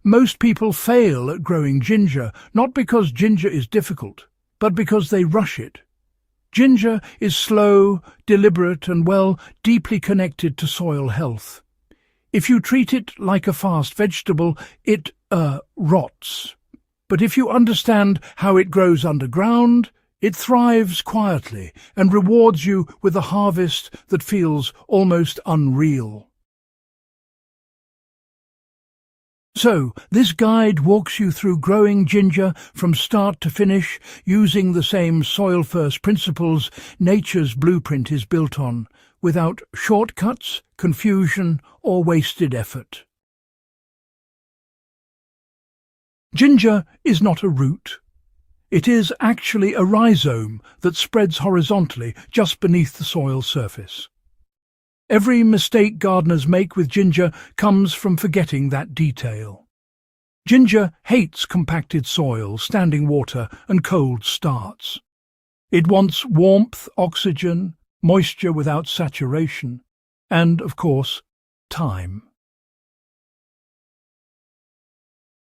Most people fail at growing ginger, not because ginger is difficult, but because they rush it. Ginger is slow, deliberate and, deeply connected to soil health. If you treat it like a fast vegetable, it, rots. But if you understand how it grows underground, it thrives quietly and rewards you with a harvest that feels almost unreal. So, this guide walks you through growing ginger from start to finish, using the same soil-first principles nature's blueprint is built on, without shortcuts, confusion, or wasted effort. Ginger is not a root. It is actually a rhizome that spreads horizontally just beneath the soil surface. Every mistake gardeners make with ginger comes from forgetting that detail. Ginger hates compacted soil, standing water, and cold starts. It wants warmth, oxygen, moisture without saturation, and, of course, time.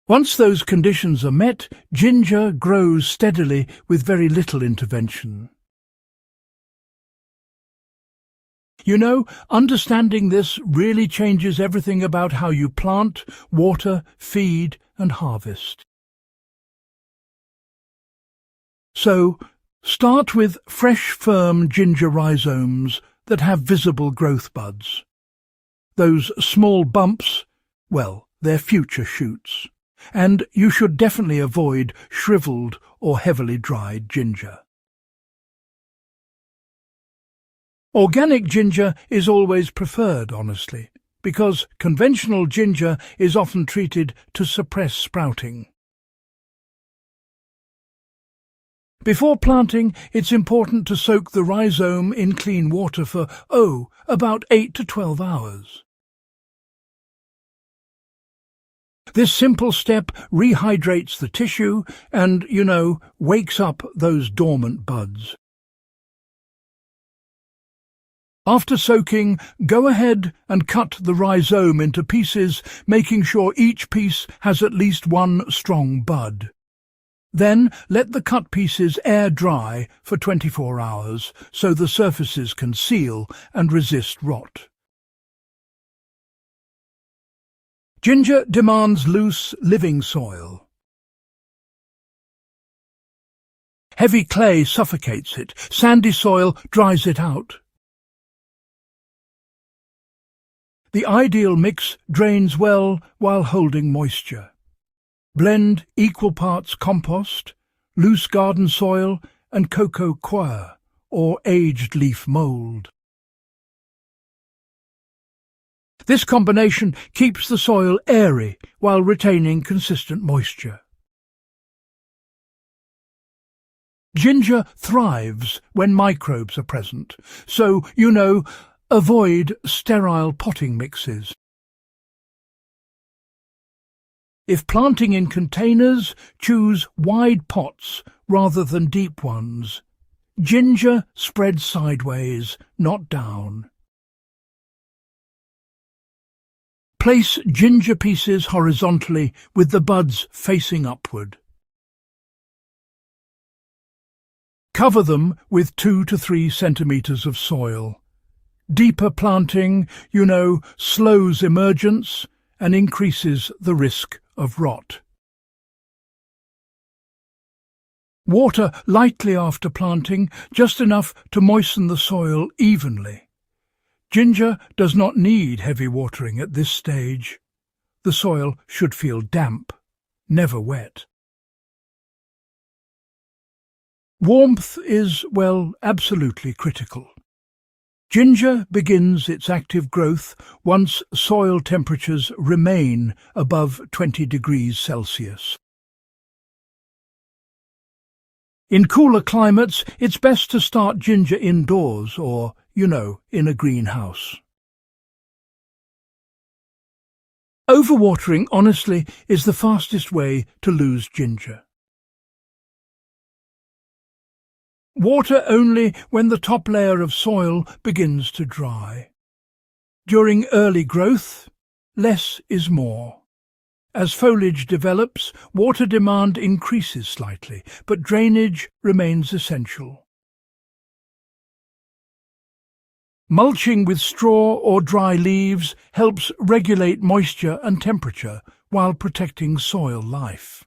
Once those conditions are met, ginger grows steadily with very little intervention. Understanding this really changes everything about how you plant, water, feed, and harvest. So, start with fresh, firm ginger rhizomes that have visible growth buds. Those small bumps, they're future shoots. And you should definitely avoid shriveled or heavily dried ginger. Organic ginger is always preferred, honestly, because conventional ginger is often treated to suppress sprouting. Before planting, it's important to soak the rhizome in clean water for, about 8 to 12 hours. This simple step rehydrates the tissue and, wakes up those dormant buds. After soaking, go ahead and cut the rhizome into pieces, making sure each piece has at least one strong bud. Then let the cut pieces air dry for 24 hours so the surfaces can seal and resist rot. Ginger demands loose, living soil. Heavy clay suffocates it. Sandy soil dries it out. The ideal mix drains well while holding moisture. Blend equal parts compost, loose garden soil, and cocoa coir, or aged leaf mould. This combination keeps the soil airy while retaining consistent moisture. Ginger thrives when microbes are present, so, avoid sterile potting mixes. If planting in containers, choose wide pots rather than deep ones. Ginger spreads sideways, not down. Place ginger pieces horizontally with the buds facing upward. Cover them with 2 to 3 centimeters of soil. Deeper planting, slows emergence and increases the risk of rot. Water lightly after planting, just enough to moisten the soil evenly. Ginger does not need heavy watering at this stage. The soil should feel damp, never wet. Warmth is, absolutely critical. Ginger begins its active growth once soil temperatures remain above 20 degrees Celsius. In cooler climates, it's best to start ginger indoors or, in a greenhouse. Overwatering, honestly, is the fastest way to lose ginger. Water only when the top layer of soil begins to dry. During early growth, less is more. As foliage develops, water demand increases slightly, but drainage remains essential. Mulching with straw or dry leaves helps regulate moisture and temperature while protecting soil life.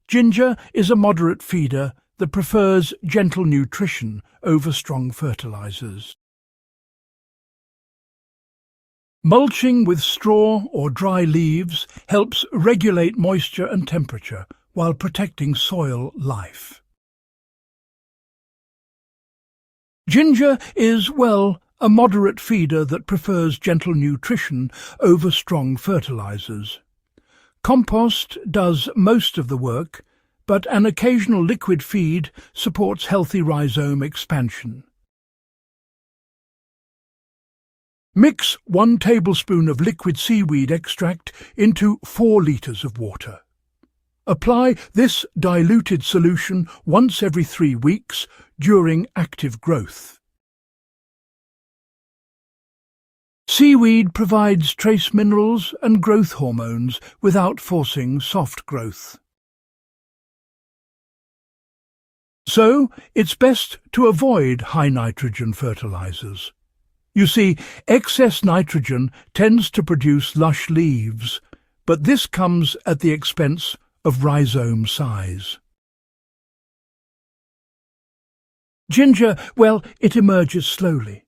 Ginger is a moderate feeder that prefers gentle nutrition over strong fertilizers. Mulching with straw or dry leaves helps regulate moisture and temperature while protecting soil life. Ginger is, well, a moderate feeder that prefers gentle nutrition over strong fertilizers. Compost does most of the work, but an occasional liquid feed supports healthy rhizome expansion. Mix 1 tablespoon of liquid seaweed extract into 4 litres of water. Apply this diluted solution once every 3 weeks during active growth. Seaweed provides trace minerals and growth hormones without forcing soft growth. So, it's best to avoid high nitrogen fertilizers. You see, excess nitrogen tends to produce lush leaves, but this comes at the expense of rhizome size. Ginger, well, it emerges slowly.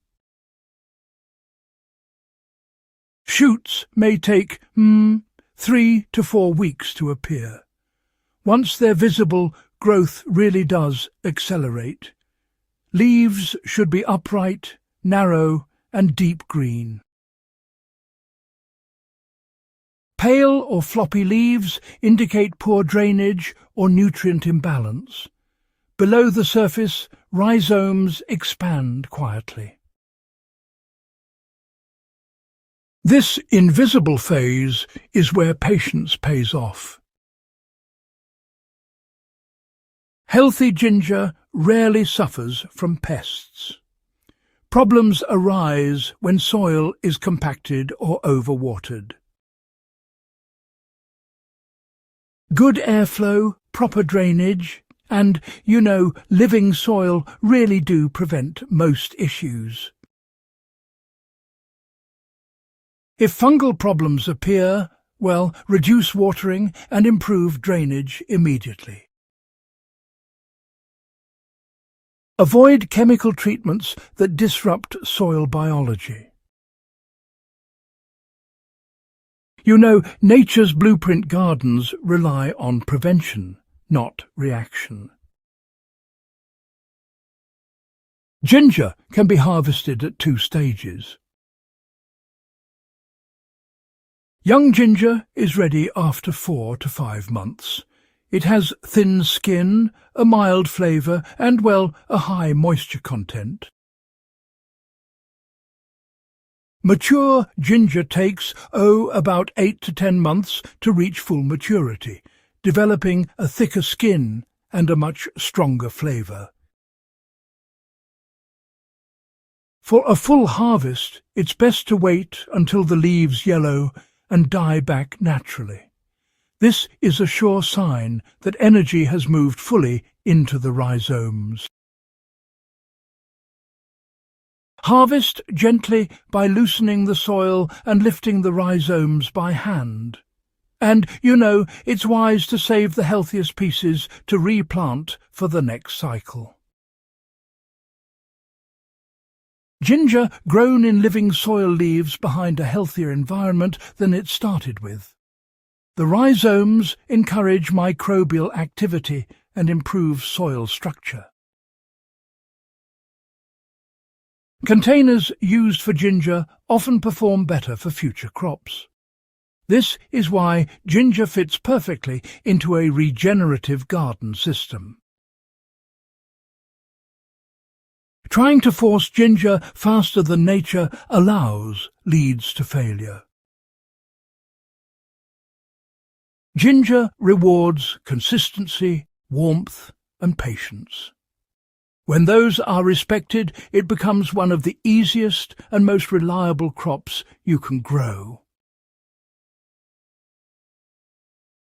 Shoots may take 3 to 4 weeks to appear. Once they're visible, growth really does accelerate. Leaves should be upright, narrow, and deep green. Pale or floppy leaves indicate poor drainage or nutrient imbalance. Below the surface, rhizomes expand quietly. This invisible phase is where patience pays off. Healthy ginger rarely suffers from pests. Problems arise when soil is compacted or overwatered. Good airflow, proper drainage, and, living soil really do prevent most issues. If fungal problems appear, well, reduce watering and improve drainage immediately. Avoid chemical treatments that disrupt soil biology. Nature's blueprint gardens rely on prevention, not reaction. Ginger can be harvested at 2 stages. Young ginger is ready after 4 to 5 months. It has thin skin, a mild flavour and, well, a high moisture content. Mature ginger takes, about 8 to 10 months to reach full maturity, developing a thicker skin and a much stronger flavour. For a full harvest, it's best to wait until the leaves yellow and die back naturally. This is a sure sign that energy has moved fully into the rhizomes. Harvest gently by loosening the soil and lifting the rhizomes by hand. And, it's wise to save the healthiest pieces to replant for the next cycle. Ginger grown in living soil leaves behind a healthier environment than it started with. The rhizomes encourage microbial activity and improve soil structure. Containers used for ginger often perform better for future crops. This is why ginger fits perfectly into a regenerative garden system. Trying to force ginger faster than nature allows leads to failure. Ginger rewards consistency, warmth, and patience. When those are respected, it becomes one of the easiest and most reliable crops you can grow.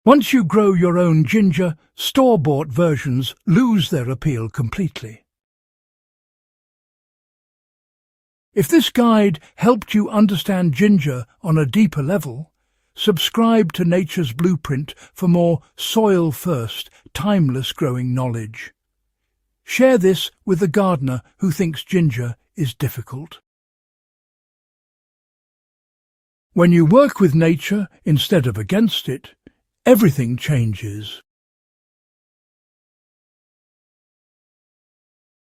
Once you grow your own ginger, store-bought versions lose their appeal completely. If this guide helped you understand ginger on a deeper level, subscribe to Nature's Blueprint for more soil-first, timeless growing knowledge. Share this with a gardener who thinks ginger is difficult. When you work with nature instead of against it, everything changes.